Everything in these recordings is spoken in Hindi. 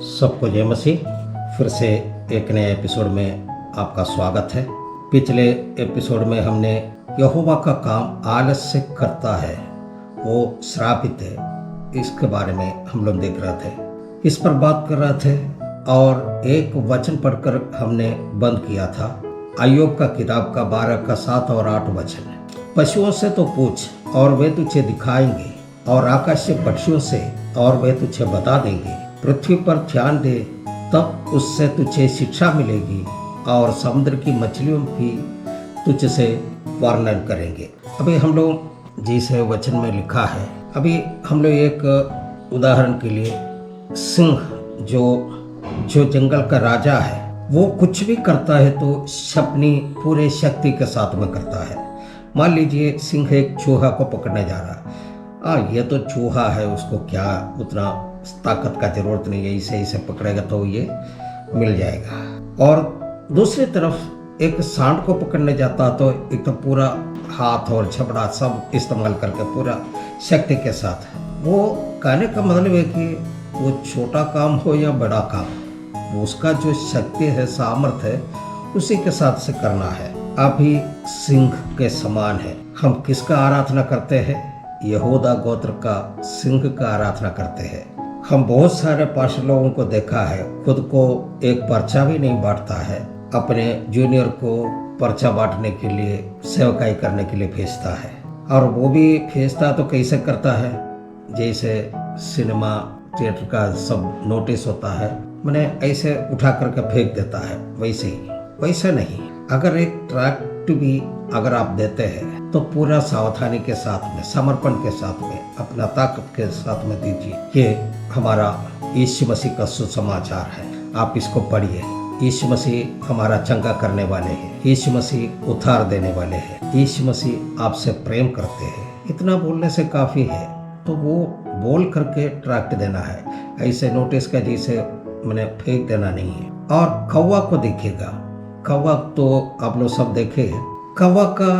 सबको जय मसीह। फिर से एक नए एपिसोड में आपका स्वागत है। पिछले एपिसोड में हमने यहोवा का काम आलस से करता है, वो श्रापित है, इसके बारे में हम लोग देख रहे थे, इस पर बात कर रहे थे और एक वचन पढ़कर हमने बंद किया था। अय्यूब का किताब का 12 का 7 और 8 वचन है। पशुओं से तो पूछ और वे तुझे दिखाएंगे, और आकाशीय पक्षियों से और वे तुझे बता देंगे। पृथ्वी पर ध्यान दे, तब उससे तुझे शिक्षा मिलेगी, और समुद्र की मछलियों भी तुझसे वर्णन करेंगे। अभी हम लोग जिसे वचन में लिखा है, अभी हम लोग एक उदाहरण के लिए सिंह जो जंगल का राजा है, वो कुछ भी करता है तो अपनी पूरे शक्ति के साथ में करता है। मान लीजिए सिंह एक चूहा को पकड़ने जा रहा है। ये तो चूहा है, उसको क्या उतना ताकत का जरूरत नहीं है, इसे पकड़ेगा तो ये मिल जाएगा। और दूसरी तरफ एक सांड को पकड़ने जाता तो एक तो पूरा हाथ और छबड़ा सब इस्तेमाल करके पूरा शक्ति के साथ। वो कहने का मतलब है कि वो छोटा काम हो या बड़ा काम, वो उसका जो शक्ति है, सामर्थ्य है, उसी के साथ से करना है। अभी सिंह के समान है। हम किसका आराधना करते हैं? यहूदा गोत्र का सिंह का आराधना करते हैं। हम बहुत सारे पास लोगों को देखा है, खुद को एक पर्चा भी नहीं बांटता है, अपने जूनियर को पर्चा बांटने के लिए, सेवकाई करने के लिए भेजता है। और वो भी भेजता तो कैसे करता है? जैसे सिनेमा थिएटर का सब नोटिस होता है, मैंने ऐसे उठा करके फेंक देता है, वैसे ही। वैसे नहीं, अगर एक ट्रैक्ट भी अगर आप देते हैं तो पूरा सावधानी के साथ में, समर्पण के साथ में, अपना ताकत के साथ में दीजिए। ये हमारा यीशु मसीह का सुसमाचार है, आप इसको पढ़िए। यीशु मसीह हमारा चंगा करने वाले हैं, यीशु मसीह उद्धार देने वाले हैं, यीशु मसीह आपसे प्रेम करते हैं। इतना बोलने से काफ़ी है, तो वो बोल करके ट्रैक्ट देना है, ऐसे नोटिस का जैसे मैंने फेंक देना नहीं है। और कौवा को देखिएगा, कौवा तो आप लोग सब देखे। कौवा का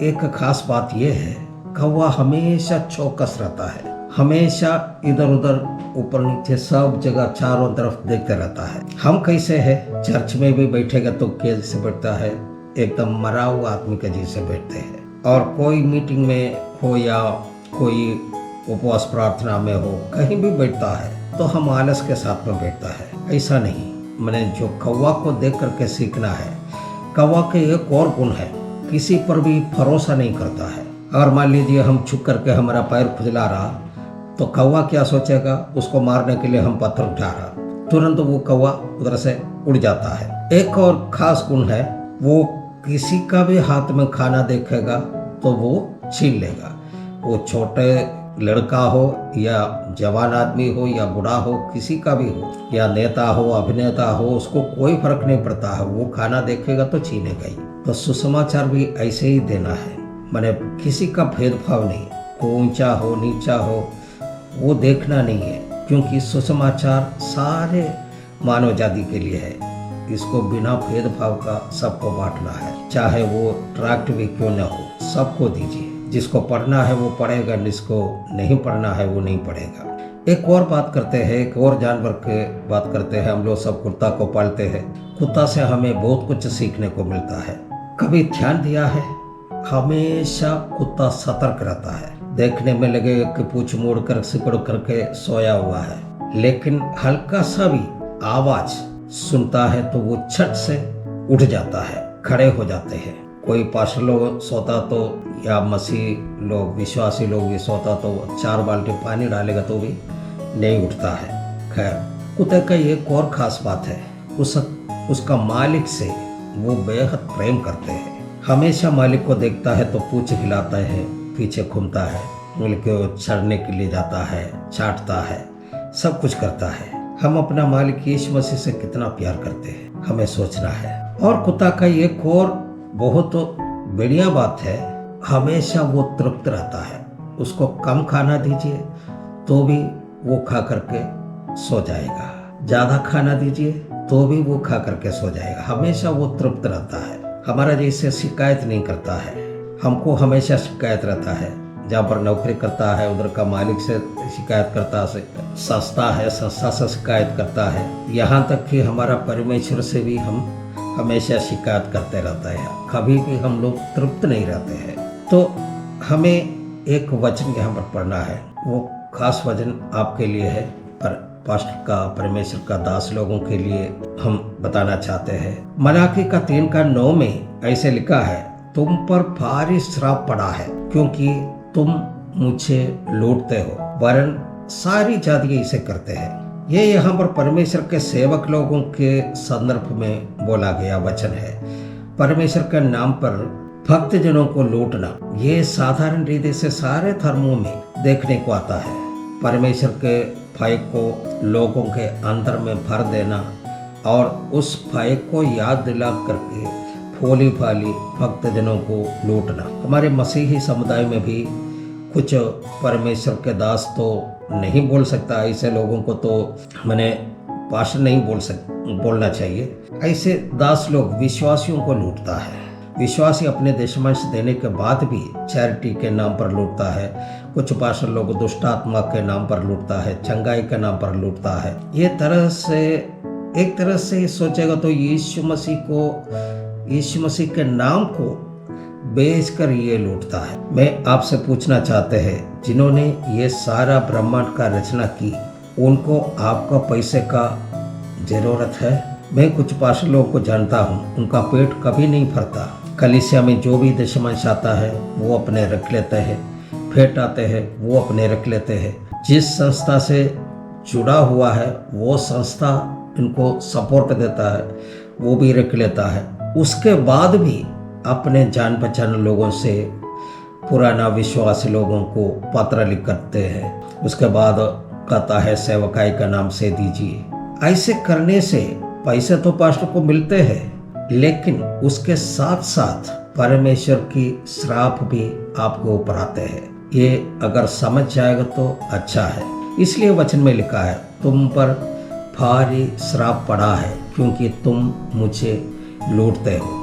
एक खास बात यह है, कौवा हमेशा चौकस रहता है, हमेशा इधर उधर ऊपर नीचे सब जगह चारों तरफ देखते रहता है। हम कैसे हैं? चर्च में भी बैठेगा तो कैसे बैठता है? एकदम मरा हुआ आदमी के जैसे बैठते हैं। और कोई मीटिंग में हो या कोई उपवास प्रार्थना में हो, कहीं भी बैठता है तो हम आलस के साथ में बैठता है। ऐसा नहीं, मैंने जो कौवा को देख करके सीखना है। कौवा के एक और गुण है, किसी पर भी भरोसा नहीं करता है। अगर मान लीजिए हम छुप करके हमारा पैर खुजला रहा तो कौवा क्या सोचेगा? उसको मारने के लिए हम पत्थर उठा रहा, तुरंत वो कौवा उधर से उड़ जाता है। एक और खास गुण है, वो किसी का भी हाथ में खाना देखेगा तो वो छीन लेगा। वो छोटे लड़का हो या जवान आदमी हो या बूढ़ा हो, किसी का भी हो, या नेता हो, अभिनेता हो, उसको कोई फर्क नहीं पड़ता है, वो खाना देखेगा तो छीनेगा ही। तो सुसमाचार भी ऐसे ही देना है, माने किसी का भेदभाव नहीं, वो ऊंचा हो नीचा हो वो देखना नहीं है, क्योंकि सुसमाचार सारे मानव जाति के लिए है। इसको बिना भेदभाव का सबको बांटना है, चाहे वो ट्रैक्ट भी क्यों न हो, सबको दीजिए। जिसको पढ़ना है वो पढ़ेगा, जिसको नहीं पढ़ना है वो नहीं पढ़ेगा। एक और बात करते हैं, एक और जानवर के बात करते हैं। हम लोग सब कुत्ता को पालते हैं, कुत्ता से हमें बहुत कुछ सीखने को मिलता है। कभी ध्यान दिया है, हमेशा कुत्ता सतर्क रहता है। देखने में लगे कि पूंछ मोड़ कर सिकुड़ करके सोया हुआ है, लेकिन हल्का सा भी आवाज सुनता है तो वो छट से उठ जाता है, खड़े हो जाते हैं। कोई पास लोग सोता तो, या मसीह लोग, विश्वासी लोग भी सोता तो 4 बाल्टी पानी डालेगा तो भी नहीं उठता है। खैर, कुत्ते का एक और खास बात है, उसका मालिक से वो बेहद प्रेम करते हैं। हमेशा मालिक को देखता है तो पूंछ हिलाता है, पीछे घूमता है, मिलके चढ़ने के लिए जाता है, चाटता है, सब कुछ करता है। हम अपना मालिक यीशु मसीह से कितना प्यार करते हैं, हमें सोचना है। और कुत्ता का एक और बहुत बढ़िया बात है, हमेशा वो तृप्त रहता है। उसको कम खाना दीजिए तो भी वो खा करके सो जाएगा, ज़्यादा खाना दीजिए तो भी वो खा करके सो जाएगा। हमेशा वो तृप्त रहता है, हमारा जैसे शिकायत नहीं करता है। हमको हमेशा शिकायत रहता है, जहाँ पर नौकरी करता है उधर का मालिक से शिकायत करता है, संस्था है संस्था से शिकायत करता है, यहाँ तक कि हमारा परमेश्वर से भी हम हमेशा शिकायत करते रहते हैं। कभी भी हम लोग तृप्त नहीं रहते हैं। तो हमें एक वचन यहाँ पर पढ़ना है, वो खास वचन आपके लिए है, पर पास्टर का परमेश्वर का दास लोगों के लिए हम बताना चाहते हैं। मलाकी का 3:9 में ऐसे लिखा है, तुम पर भारी श्राप पड़ा है क्योंकि तुम मुझे लूटते हो, वरन सारी जातियां इसे करते हैं। ये यहाँ पर परमेश्वर के सेवक लोगों के संदर्भ में बोला गया वचन है। परमेश्वर के नाम पर भक्त जनों को लूटना ये साधारण रीति से सारे धर्मों में देखने को आता है। परमेश्वर के भय को लोगों के अंदर में भर देना और उस भय को याद दिला करके भोली भाली भक्त जनों को लूटना। हमारे मसीही समुदाय में भी कुछ परमेश्वर के दास तो नहीं बोल सकता, ऐसे लोगों को तो मैंने पास्टर नहीं बोलना चाहिए। ऐसे दास लोग विश्वासियों को लूटता है। विश्वासी अपने देशवंश देने के बाद भी चैरिटी के नाम पर लूटता है। कुछ पास्टर लोग दुष्टात्मा के नाम पर लूटता है, चंगाई के नाम पर लूटता है। ये एक तरह से सोचेगा तो यीशु मसीह के नाम को बेचकर ये लूटता है। मैं आपसे पूछना चाहते हैं, जिन्होंने ये सारा ब्रह्मांड का रचना की, उनको आपका पैसे का जरूरत है? मैं कुछ पास्टर लोगों को जानता हूँ, उनका पेट कभी नहीं भरता। कलीसिया में जो भी दशमांश आता है वो अपने रख लेते हैं, भेंट आते हैं वो अपने रख लेते हैं। जिस संस्था से जुड़ा हुआ है वो संस्था इनको सपोर्ट देता है, वो भी रख लेता है। उसके बाद भी अपने जान पहचान लोगों से पुराना विश्वासी लोगों को पत्र लिख करते हैं। उसके बाद कहता है सेवकाई का नाम से दीजिए। ऐसे करने से पैसे तो पास्टर को मिलते हैं, लेकिन उसके साथ साथ परमेश्वर की श्राप भी आपके ऊपर आते हैं। ये अगर समझ जाएगा तो अच्छा है। इसलिए वचन में लिखा है, तुम पर भारी श्राप पड़ा है क्योंकि तुम मुझे लूटते हो।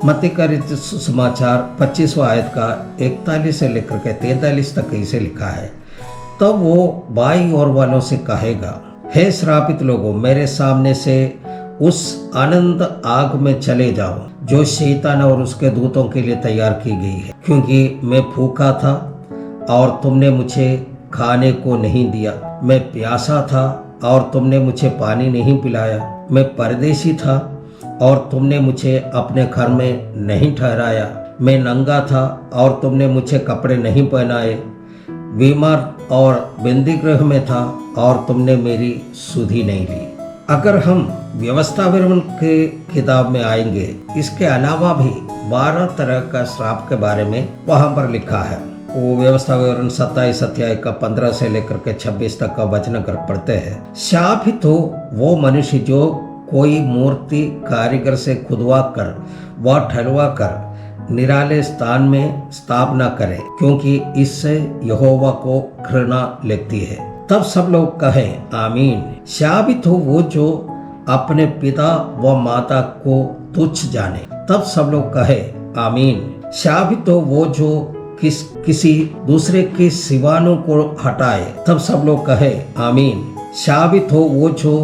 मत्ती का सुसमाचार 25वां आयत का 41 से लेकर के 43 तक इसे लिखा है, तब वो बाई ओर वालों से कहेगा, हे श्रापित लोगों, मेरे सामने से उस आनंद आग में चले जाओ जो शैतान और उसके दूतों के लिए तैयार की गई है। क्योंकि मैं भूखा था और तुमने मुझे खाने को नहीं दिया, मैं प्यासा था और तुमने मुझे पानी नहीं पिलाया, मैं परदेशी था और तुमने मुझे अपने घर में नहीं ठहराया, मैं नंगा था और तुमने मुझे कपड़े नहीं पहनाए, बीमार और बंदी गृह में था और तुमने मेरी सुधि नहीं ली। अगर हम व्यवस्था विवरण के किताब में आएंगे, इसके अलावा भी 12 तरह का श्राप के बारे में वहां पर लिखा है। वो व्यवस्था विवरण 27 अध्याय का 15 से लेकर के 26 तक का वचन कर पढ़ते हैं। शापित हो वो मनुष्य जो कोई मूर्ति कारीगर से खुदवा कर व ठहरवा कर निराले स्थान में स्थापना करे, क्योंकि इससे यहोवा को घृणा लगती है। तब सब लोग कहें आमीन। शापित हो वो जो अपने पिता व माता को तुच्छ जाने। तब सब लोग कहें आमीन। शापित हो वो जो किसी दूसरे के सिवानों को हटाए। तब सब लोग कहें आमीन। शापित हो वो जो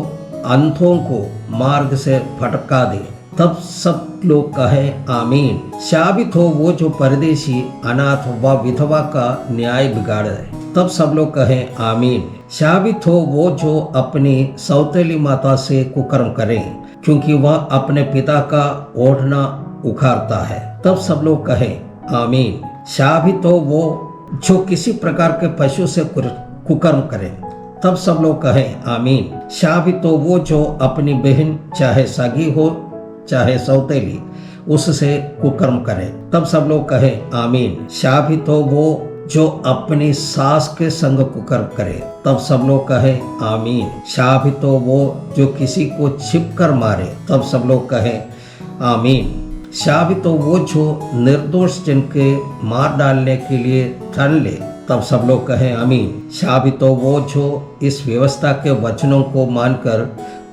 अंधों को मार्ग से भटका दे। तब सब लोग कहें आमीन। शापित हो वो जो परदेशी, अनाथ व विधवा का न्याय बिगाड़े। तब सब लोग कहें आमीन। शापित हो वो जो अपनी सौतेली माता से कुकर्म करे, क्योंकि वह अपने पिता का ओढ़ना उखाड़ता है। तब सब लोग कहें आमीन। शापित हो वो जो किसी प्रकार के पशु से कुकर्म करे। तब सब लोग कहें आमीन। शापित हो वो जो अपनी बहन, चाहे सगी हो चाहे सौतेली, उससे कुकर्म करे। तब सब लोग कहें आमीन। शापित हो वो जो अपनी सास के संग कुकर्म करे। तब सब लोग कहें आमीन। शापित हो वो जो किसी को छिप कर मारे। तब सब लोग कहें आमीन। शापित हो वो जो निर्दोष जन के मार डालने के लिए ठान ले। तब सब लोग कहें आमीन। शापित हो वो जो इस व्यवस्था के वचनों को मानकर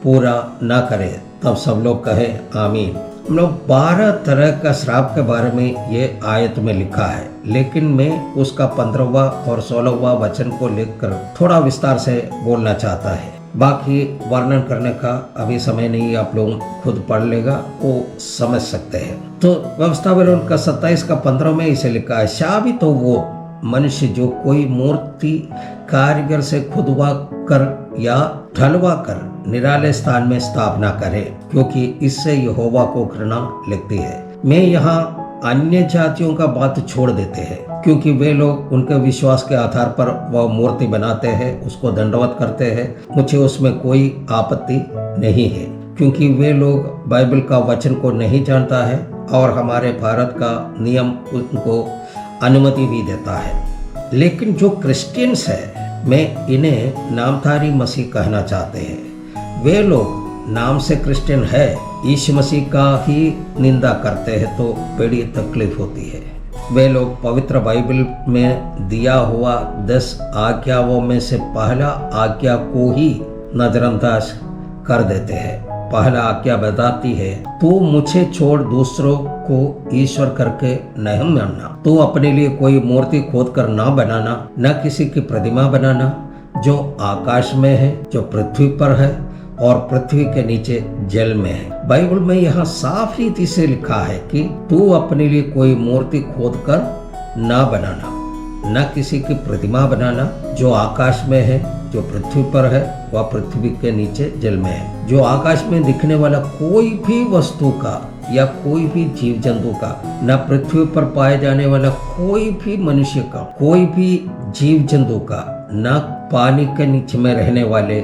पूरा न करे। तब सब लोग कहें आमीन। मतलब 12 तरह का श्राप के बारे में ये आयत में लिखा है, लेकिन मैं उसका 15वां और 16वां वचन को लेकर थोड़ा विस्तार से बोलना चाहता है। बाकी वर्णन करने का अभी समय नहीं, आप लोग खुद पढ़ लेगा वो समझ सकते हैं। तो व्यवस्थावरण का 27 का 15 में इसे लिखा है, शापित तो वो मनुष्य जो कोई मूर्ति कारीगर से खुदवा कर या ढलवा कर निराले स्थान में स्थापना करे, क्योंकि इससे यहोवा को घृणा लगती है। मैं यहाँ अन्य जातियों का बात छोड़ देते हैं, क्योंकि वे लोग उनके विश्वास के आधार पर वह मूर्ति बनाते हैं, उसको दंडवत करते हैं। मुझे उसमें कोई आपत्ति नहीं है, क्योंकि वे लोग बाइबल का वचन को नहीं जानता है और हमारे भारत का नियम उनको अनुमति भी देता है। लेकिन जो क्रिश्चियंस है, मैं इन्हें नामधारी मसीह कहना चाहते हैं। वे लोग नाम से क्रिश्चियन है, यीशु मसीह का ही निंदा करते हैं तो बड़ी तकलीफ होती है। वे लोग पवित्र बाइबल में दिया हुआ 10 आज्ञाओं में से पहला आज्ञा को ही नजरअंदाज कर देते हैं। पहला आज्ञा बताती है, तू मुझे छोड़ दूसरों को ईश्वर करके नहीं मानना, तू अपने लिए कोई मूर्ति खोद कर ना बनाना, न किसी की प्रतिमा बनाना जो आकाश में है, जो पृथ्वी पर है और पृथ्वी के नीचे जल में है। बाइबल में यहाँ साफ रीति से लिखा है कि तू अपने लिए कोई मूर्ति खोद कर ना बनाना, न किसी की प्रतिमा बनाना जो आकाश में है, जो पृथ्वी पर है वह पृथ्वी के नीचे जल में है। जो आकाश में दिखने वाला कोई भी वस्तु का या कोई भी जीव जंतु का, न पृथ्वी पर पाए जाने वाला कोई भी मनुष्य का, कोई भी जीव जंतु का, न पानी के नीचे में रहने वाले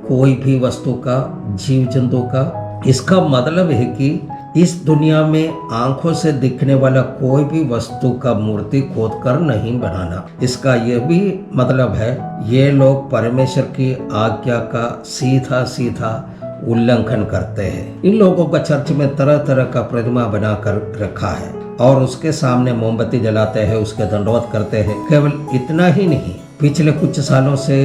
कोई भी वस्तु का, जीव जंतु का। इसका मतलब है कि इस दुनिया में आंखों से दिखने वाला कोई भी वस्तु का मूर्ति खोद कर नहीं बनाना। इसका यह भी मतलब है ये लोग परमेश्वर की आज्ञा का सीधा सीधा उल्लंघन करते हैं। इन लोगों का चर्च में तरह तरह का प्रतिमा बनाकर रखा है और उसके सामने मोमबत्ती जलाते हैं, उसके दंडवत करते हैं। केवल इतना ही नहीं, पिछले कुछ सालों से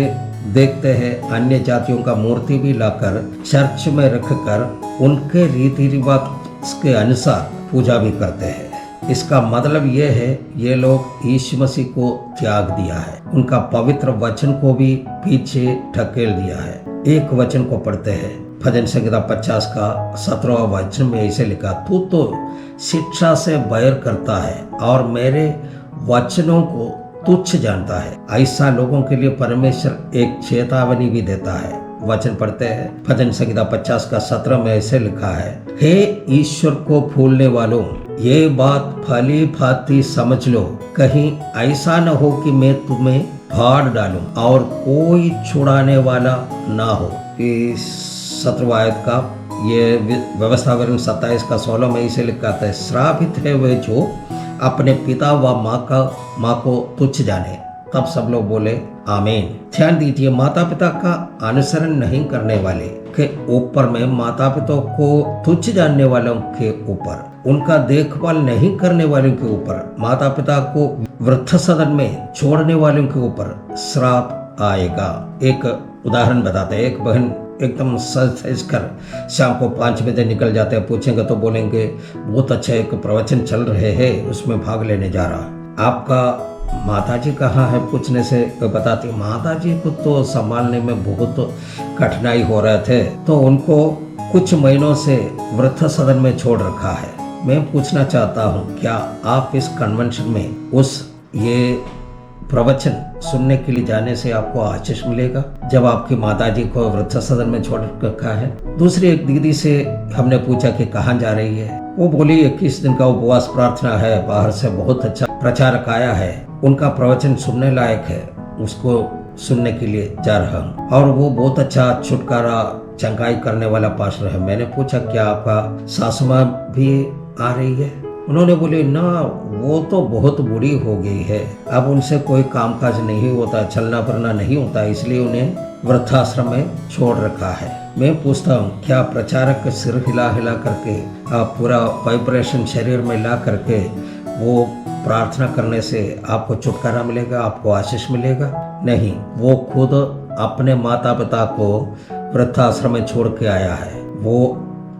देखते हैं अन्य जातियों का मूर्ति भी लाकर चर्च में रखकर उनके रीति रिवाज के अनुसार पूजा भी करते हैं। इसका मतलब यह है ये लोग यीशु मसीह को त्याग दिया है, उनका पवित्र वचन को भी पीछे ढकेल दिया है। एक वचन को पढ़ते हैं, भजन संहिता 50 का 17वां वचन में ऐसे लिखा, तू तो शिक्षा से बैर करता है और मेरे वचनों को तुच्छ जानता है। ऐसा लोगों के लिए परमेश्वर एक चेतावनी भी देता है। वचन पढ़ते हैं, भजन संहिता 50 का 17 में ऐसे लिखा है, हे ईश्वर को भूलने वालों, ये बात भली भांति समझ लो, कहीं ऐसा न हो कि मैं तुम्हें फाड़ डालूं और कोई छुड़ाने वाला ना हो। इस 17वां आयत का ये व्यवस्थावरण 27 का 16 में इसे लिखा है, श्रापित है वे जो अपने पिता व माँ को तुच्छ जाने। तब सब लोग बोले आमीन। ध्यान दीजिए, माता पिता का अनुसरण नहीं करने वाले के ऊपर में, माता पिता को तुच्छ जानने वालों के ऊपर, उनका देखभाल नहीं करने वालों के ऊपर, माता पिता को वृद्ध सदन में छोड़ने वालों के ऊपर श्राप आएगा। एक उदाहरण बताते हैं, एक बहन एकदम सज कर शाम को 5 बजे निकल जाते हैं, पूछेंगे तो बोलेंगे बहुत अच्छा एक प्रवचन चल रहे हैं, उसमें भाग लेने जा रहा। आपका माताजी कहाँ है पूछने से बताती, माताजी को तो संभालने में बहुत कठिनाई हो रहे थे, तो उनको कुछ महीनों से वृद्ध सदन में छोड़ रखा है। मैं पूछना चाहता हूँ, क्या आप इस कन्वेंशन में उस ये प्रवचन सुनने के लिए जाने से आपको आशीष मिलेगा जब आपकी माताजी को वृद्ध सदन में छोड़ रखा है? दूसरी एक दीदी से हमने पूछा कि कहाँ जा रही है, वो बोली 21 दिन का उपवास प्रार्थना है, बाहर से बहुत अच्छा प्रचारक आया है, उनका प्रवचन सुनने लायक है, उसको सुनने के लिए जा रहा हूँ और वो बहुत अच्छा छुटकारा चंगाई करने वाला पास्टर है। मैंने पूछा क्या आपका सासू माँ भी आ रही है? उन्होंने बोले ना, वो तो बहुत बूढ़ी हो गई है, अब उनसे कोई कामकाज नहीं होता, चलना फिरना नहीं होता, इसलिए उन्हें वृद्धाश्रम में छोड़ रखा है। मैं पूछता हूँ, क्या प्रचारक सिर हिला हिला करके पूरा वाइब्रेशन शरीर में ला करके वो प्रार्थना करने से आपको छुटकारा मिलेगा, आपको आशीष मिलेगा? नहीं, वो खुद अपने माता पिता को वृद्धाश्रम में छोड़ के आया है। वो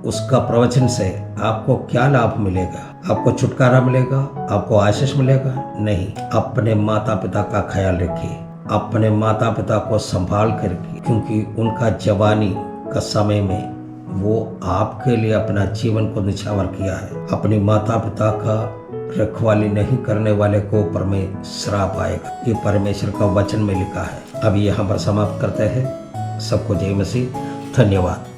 उसका प्रवचन से आपको क्या लाभ मिलेगा? आपको छुटकारा मिलेगा? आपको आशीष मिलेगा? नहीं। अपने माता पिता का ख्याल रखिए, अपने माता पिता को संभाल कर रखिए, क्योंकि उनका जवानी का समय में वो आपके लिए अपना जीवन को निछावर किया है। अपनी माता पिता का रखवाली नहीं करने वाले को ऊपर में श्राप आएगा, ये परमेश्वर का वचन में लिखा है। अब यहाँ पर समाप्त करते हैं। सबको जय मसीह। धन्यवाद।